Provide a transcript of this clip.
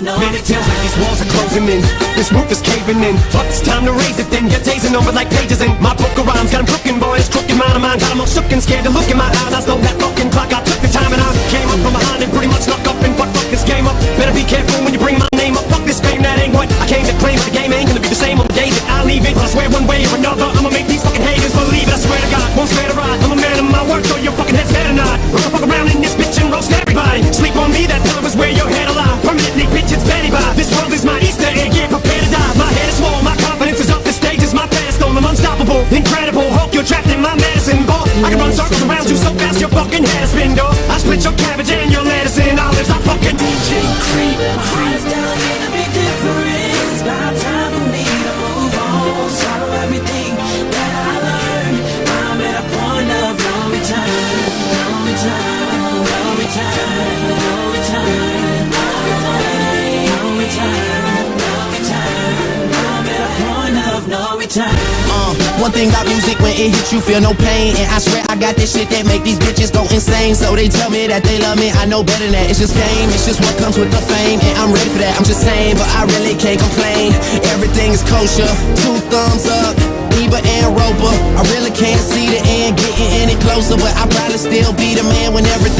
Man, it feels like these walls are closing in. This roof is caving in. Fuck, it's time to raise it then. Your days are over like pages in my book of rhymes. Got 'em crooking, boys, crooked mind of mine. Got 'em all shook and scared to look in my eyes. I stole that fucking clock. I took the time and I came up from behind and pretty much snuck up and fuck this game up. Better be careful when you bring my name up. Fuck this fame, that ain't what I came to claim. But the game ain't gonna be the same on the day that I leave it. But I swear one way or another, I'ma make these fucking haters believe it. I swear to God, won't swear to ride. I'm a man of my word, so your fucking head's better not. We're gonna fuck around in this bitch and roast everybody. Sleep on me, that pillow is where your head alive. Permanently, bitch, it's Betty Bob. This world is my Easter egg, get prepared to die. My head is swole, my confidence is up, the stage is my pedestal. I'm unstoppable, incredible, Hulk, you're trapped in my medicine ball. I can run circles around you so fast your fucking head is spin, dog. I split your cabbage and your lettuce in olives. I fucking DJ Creep. Eyes down here to be different. It's not time for me to move on. Swallow everything that I learned. I'm at a point of no return. No return, no return, no return, no return, no return, no return. I'm at a point of no return. One thing about music, when it hits you feel no pain. And I swear I got this shit that make these bitches go insane. So they tell me that they love me, I know better than that. It's just game, it's just what comes with the fame. And I'm ready for that, I'm just saying, but I really can't complain. Everything is kosher, 2 thumbs up, Bieber and Roper. I really can't see the end getting any closer, but I'll probably still be the man when everything